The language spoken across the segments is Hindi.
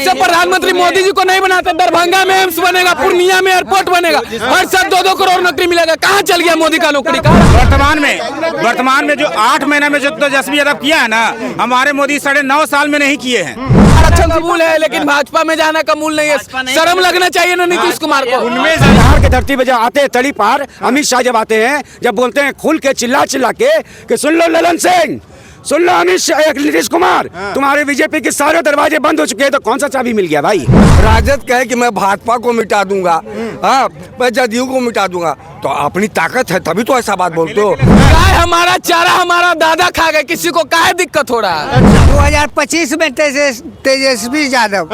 ऐसे प्रधानमंत्री मोदी जी को नहीं बनाते। दरभंगा में एम्स बनेगा, पूर्णिया में एयरपोर्ट बनेगा, हर साल 2-2 करोड़ नौकरी मिलेगा। कहाँ चल गया मोदी का नौकरी? वर्तमान में जो 8 महीने में जो तेजस्वी यादव किया है ना, हमारे मोदी 9.5 साल में नहीं किए हैं। आरक्षण कबूल है, लेकिन भाजपा में जाना कबूल नहीं है। शर्म लगना चाहिए ना नीतीश कुमार को। उनमें बिहार की धरती पे जब आते हैं तड़ी पार, अमित शाह जब आते हैं, जब बोलते हैं खुल के चिल्ला के कि सुन लो ललन सिंह, सुन लो अमित शाह, नीतीश कुमार, तुम्हारे बीजेपी के सारे दरवाजे बंद हो चुके हैं, तो कौन सा चाबी मिल गया भाई? राजद कहे कि मैं भाजपा को मिटा दूंगा, हाँ मैं जदयू को मिटा दूंगा, तो अपनी ताकत है तभी तो ऐसा बात बोलते हो। गाय हमारा चारा हमारा दादा खा गए, किसी को काहे दिक्कत हो रहा है? 2025 में तेजस्वी यादव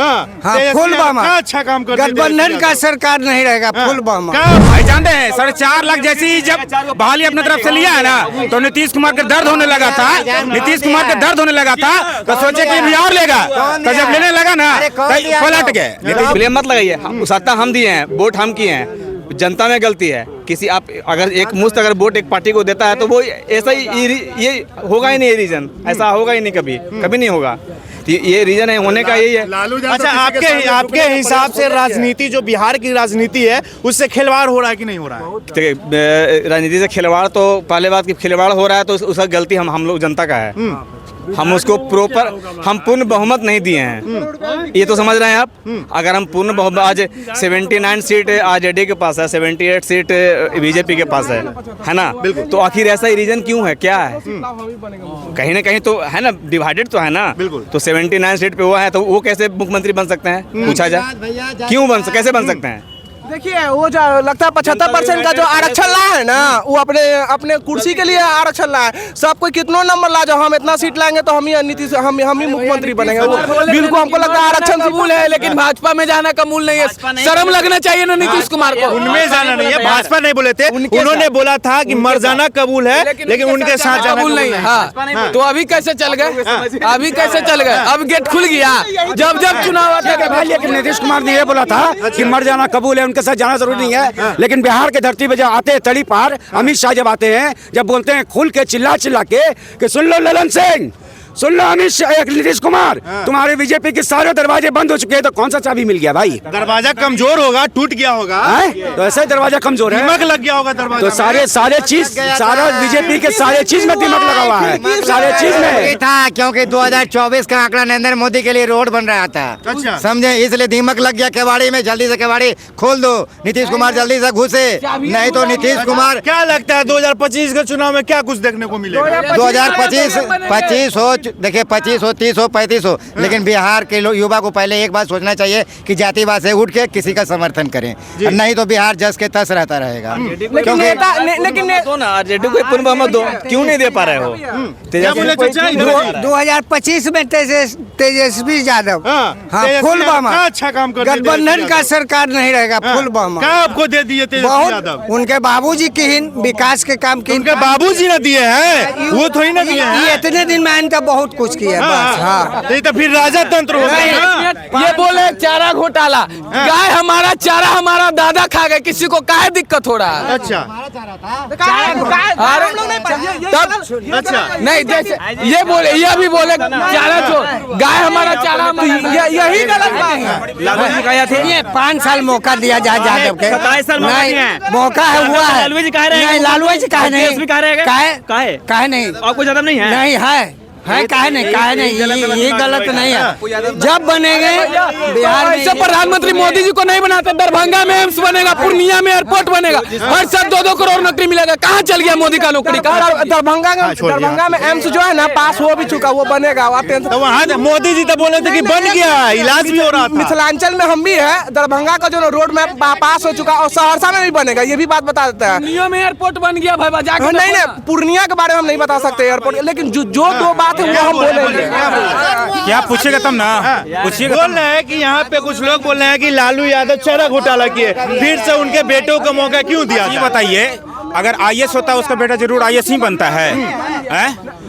फुलवामा अच्छा काम कर गठबंधन का सरकार नहीं रहेगा। फुलवामा भाई जानते हैं 4.5 लाख जैसी जब बहाली अपने तरफ से लिया है ना, तो नीतीश कुमार के दर्द होने लगा था। नीतीश कुमार के दर्द होने लगा था तो सोचे कि भी और लेगा, तो जब लेने लगा ना पलट गए। ब्लेम मत लगाइए, सत्ता हम दिए हैं, वोट हम किए हैं, जनता में गलती है। किसी आप अगर एक मुश्त अगर वोट एक पार्टी को देता है तो वो ऐसा ही ये होगा ही नहीं, ये रीजन ऐसा होगा ही नहीं, कभी नहीं होगा। ये रीजन है होने का यही है। अच्छा, आपके हिसाब से राजनीति जो बिहार की राजनीति है उससे खिलवाड़ हो रहा है कि नहीं हो रहा है? राजनीति से खिलवाड़ तो पहले बात की खिलवाड़ हो रहा है तो उसका गलती हम लोग जनता का है। हम उसको प्रॉपर हम पूर्ण बहुमत नहीं दिए हैं, ये तो समझ रहे हैं आप। अगर हम पूर्ण बहुमत, आज 79 सीट आरजेडी के पास है, 78 सीट बीजेपी के पास है ना, तो आखिर ऐसा ही रीजन क्यों है, क्या है? कहीं ना कहीं तो है ना, डिवाइडेड तो है ना। तो 79 सीट पे हुआ है तो वो कैसे मुख्यमंत्री बन सकते हैं, पूछा जाए क्यों कैसे बन सकते हैं? देखिए, वो जो लगता है 75% का जो आरक्षण लाया है ना, वो अपने कुर्सी के लिए आरक्षण लाया है। सब कोई कितनों नंबर ला जाओ, हम इतना सीट लाएंगे तो हम ही मुख्यमंत्री बनेंगे। बिल्कुल हमको लगता है आरक्षण कबूल है, लेकिन भाजपा में जाना कबूल नहीं है। शर्म लगना चाहिए ना नीतीश कुमार को। उनमें जाना नहीं है, भाजपा नहीं बोले थे, उन्होंने बोला था कि मर जाना कबूल है, लेकिन उनके साथ जाना कबूल नहीं है। हाँ, तो अभी कैसे चल गए? अभी कैसे चल गए? अब गेट खुल गया जब चुनाव आता है भाई। लेकिन नीतीश कुमार ने ये बोला था कि मर जाना कबूल है, उनके साथ जाना जरूरी नहीं है। लेकिन बिहार की धरती पे जब आते हैं तड़ी पार, अमित शाह जब आते हैं, जब बोलते हैं खुल के चिल्ला के कि सुन लो ललन सिंह, सुन लो अमित शाह, नीतीश कुमार, तुम्हारे बीजेपी के सारे दरवाजे बंद हो चुके हैं, तो कौन सा चाबी मिल गया भाई? दरवाजा कमजोर होगा, टूट गया होगा, तो ऐसा ही दरवाजा कमजोर है, दिमाग लग गया होगा दरवाजा। तो सारे चीज, सारा बीजेपी के सारे चीज में दिमाग लगा हुआ है, सारे चीज में था। क्योंकि 2024 का आंकड़ा नरेंद्र मोदी के लिए रोड बन रहा था, समझे, इसलिए दिमाग लग गया केवाड़ी में। जल्दी से केवाड़ी खोल दो, नीतीश कुमार जल्दी से घुसे, नहीं तो नीतीश कुमार। क्या लगता है 2025 के चुनाव में क्या कुछ देखने को मिलेगा? 2025 हो, देखिए 25 हो, 30 हो, 35 हो, लेकिन बिहार के युवा को पहले एक बात सोचना चाहिए कि जातिवाद से उठ के किसी का समर्थन करें, नहीं तो बिहार जस के तस रहता रहेगा। लेकिन आरजेडी को पूर्ण बहुमत दो, क्यों नहीं दे पा रहे हो? 2025 में तेजस्वी यादव फुलवामा अच्छा काम कर गठबंधन का सरकार नहीं रहेगा। फुलवामा क्या आपको दे दिए तेजस्वी यादव? उनके बाबूजी की विकास के काम की, उनके बाबूजी ने दिए हैं, वो थोड़ी ना दिए हैं। इतने दिन में इनका बहुत कुछ किया बस। हाँ, तो फिर राजा तंत्र होगा। ये बोले चारा घोटाला, गाय हमारा चारा हमारा दादा खा गए, किसी को काहे दिक्कत हो रहा है? अच्छा, नहीं, जैसे ये बोले, ये भी बोले चारा छोड़, गाय हमारा चारा, यही गलत बात है। ये 5 साल मौका दिया जाए यादव के, 27 साल नहीं मौका है, हुआ है। लालू जी कह रहे हैं, नहीं, लालू जी कहे नहीं, काहे नहीं, आपको ज्यादा नहीं है, नहीं है, काहे नहीं, ये गलत नहीं है। जब बनेंगे बिहार में, ऐसे प्रधानमंत्री मोदी जी को नहीं बनाते। दरभंगा में एम्स बनेगा, पूर्णिया में एयरपोर्ट बनेगा, हर साल 2-2 करोड़ नौकरी मिलेगा। कहाँ चल गया मोदी का नौकरी? दरभंगा में एम्स जो है ना पास हो भी चुका, वो बनेगा। तो वहाँ मोदी जी तो बोले थे कि बन गया, इलाज भी हो रहा था। मिथिलांचल में हम भी है, दरभंगा का जो रोड मैप पास हो चुका, और सहरसा में भी बनेगा, ये भी बात बता देता है। पूर्णिया में एयरपोर्ट बन गया भाई, नहीं, पूर्णिया के बारे में हम नहीं बता सकते एयरपोर्ट, लेकिन जो 2 बात है वो हम बोलेंगे। क्या पूछेगा तब ना, पूछिएगा। बोल रहे हैं कि यहाँ पे कुछ लोग बोल रहे हैं कि लालू यादव चारा घोटाला किए, फिर से उनके बेटों को मौका क्यों दिया? ये बताइए, अगर IAS होता उसका बेटा जरूर IAS ही बनता है।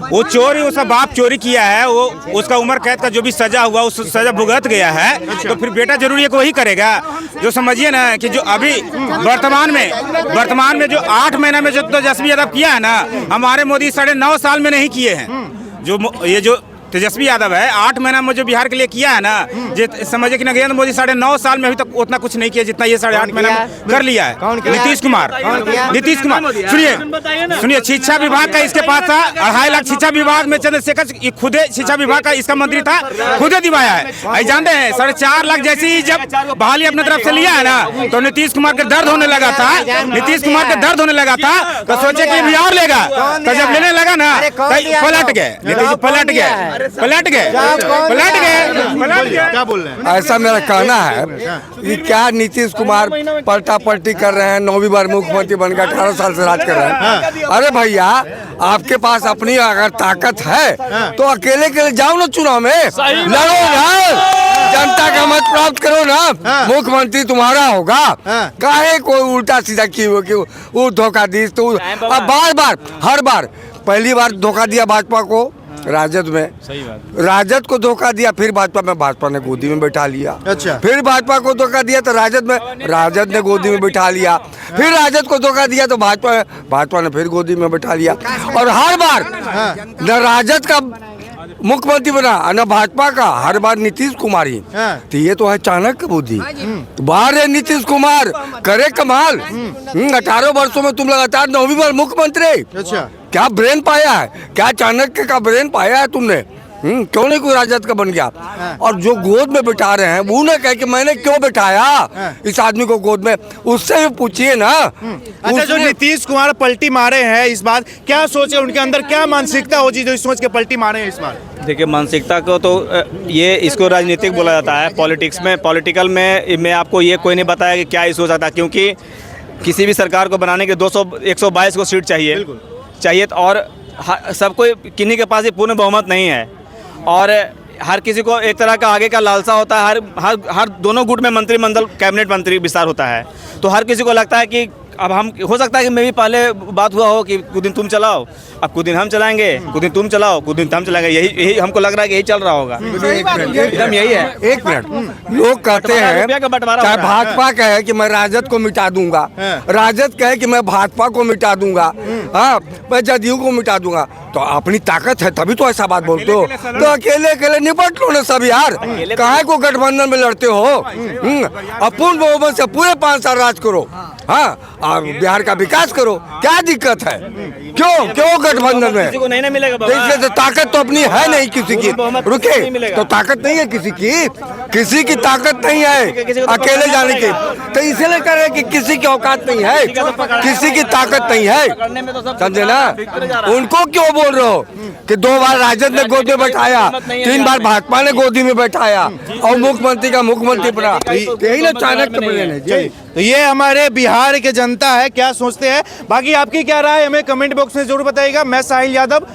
वो चोरी, उसका बाप चोरी किया है, वो उसका उम्र कैद का जो भी सजा हुआ उस सजा भुगत गया है, तो फिर बेटा जरूर ये वही करेगा। जो समझिए ना कि जो अभी वर्तमान में जो 8 महीने में जो तेजस्वी यादव किया है ना, हमारे मोदी 9.5 साल में नहीं किए हैं। जो तेजस्वी यादव है, 8 महीना में जो बिहार के लिए किया है ना, समझिए कि नरेंद्र मोदी 9.5 साल में अभी तक उतना कुछ नहीं किया जितना ये 8.5 महीना में कर लिया है। नीतीश कुमार, सुनिए, शिक्षा विभाग का इसके पास था 2.5 लाख, शिक्षा विभाग में चंद्रशेखर खुद शिक्षा विभाग का इसका मंत्री था, खुद दिवाया है। जानते हैं 4.5 लाख जैसी जब बहाली अपने तरफ से लिया है ना, तो नीतीश कुमार के दर्द होने लगा था, तो सोचे कि बिहार लेगा, तो जब लेने लगा ना पलट गए। क्या बोल रहे हैं? ऐसा मेरा कहना है कि क्या नीतीश कुमार पलटा पलटी कर रहे हैं, 9वीं बार मुख्यमंत्री बनकर 18 साल से राज कर रहे हैं। अरे भैया, आपके पास अपनी अगर ताकत है तो अकेले के जाओ ना, चुनाव में लड़ो ना, जनता का मत प्राप्त करो ना, मुख्यमंत्री तुम्हारा होगा। काहे कोई उल्टा सीधा किए कि वो धोखा दी, तो अब हर बार पहली बार धोखा दिया भाजपा को राजद में, राजद को धोखा दिया, फिर भाजपा ने गोदी में बैठा लिया। अच्छा। फिर भाजपा को धोखा दिया तो राजद ने गोदी में बैठा लिया, फिर राजद को धोखा दिया तो भाजपा ने फिर गोदी में बैठा लिया। और हर बार न राजद का मुख्यमंत्री बना न भाजपा का, हर बार नीतीश कुमार ही। तो ये तो है चाणक्य बुद्धि। बाहर है नीतीश कुमार, करे कमाल। 18 वर्षों में तुम लगातार 9वीं बार मुख्यमंत्री। अच्छा, क्या ब्रेन पाया है, क्या चाणक्य का ब्रेन पाया है तुमने? क्यों नहीं कोई राजद का बन गया? और जो गोद में बिठा रहे हैं वो ना कहे कि मैंने क्यों बिठाया इस आदमी को गोद में, उससे भी पूछिए ना। अच्छा, जो नीतीश कुमार पलटी मारे हैं इस बार, क्या सोचे, उनके अंदर क्या मानसिकता होगी जो इस सोच के पलटी मारे हैं इस बार? देखिए, मानसिकता को तो ये इसको राजनीतिक बोला जाता है। पॉलिटिकल में आपको ये कोई नहीं बताया कि क्या इशू होता है, क्योंकि किसी भी सरकार को बनाने के 122 को सीट चाहिए, और सबको, किन्हीं के पास ये पूर्ण बहुमत नहीं है, और हर किसी को एक तरह का आगे का लालसा होता है। हर दोनों गुट में मंत्रिमंडल, कैबिनेट मंत्री विस्तार होता है, तो हर किसी को लगता है कि अब हम, हो सकता है कि मैं भी पहले बात हुआ हो कि कुछ दिन तुम चलाओ, अब कुछ दिन हम चलाएंगे, कुछ दिन तुम चलाओ, कुछ दिन हम चलाएंगे, यही हमको लग रहा है कि यही चल रहा होगा। एकदम यही है। एक मिनट, लोग कहते हैं चाहे भाजपा कहे कि मैं राजद को मिटा दूंगा, राजद कहे कि मैं भाजपा को मिटा दूंगा, हाँ मैं जदयू को मिटा दूंगा, तो अपनी ताकत है तभी तो ऐसा बात बोलते हो। तो अकेले निपट लो ना सब यार, काहे को गठबंधन में लड़ते हो? अपूर्ण बहुमत से पूरे 5 साल राज करो, हाँ, और बिहार का विकास करो, क्या दिक्कत है? क्यों गठबंधन में? किसी को नहीं मिलेगा बाबा। इसलिए तो ताकत तो अपनी है नहीं किसी की, रुके तो ताकत नहीं है किसी की ताकत नहीं है अकेले जाने की, तो इसलिए कह रहे कि किसी की औकात नहीं है, किसी की ताकत नहीं है, समझे ना? उनको क्यों बोल रहे हो कि 2 बार राजद ने गोद में बैठाया, 3 बार भाजपा ने गोदी में बैठाया, और मुख्यमंत्री का मुख्यमंत्री बना, यही ना चाणक्य प्लान है। तो ये हमारे बिहार के जनता है, क्या सोचते हैं? बाकी आपकी क्या राय हमें कमेंट बॉक्स में जरूर बताइएगा। मैं साहिल यादव।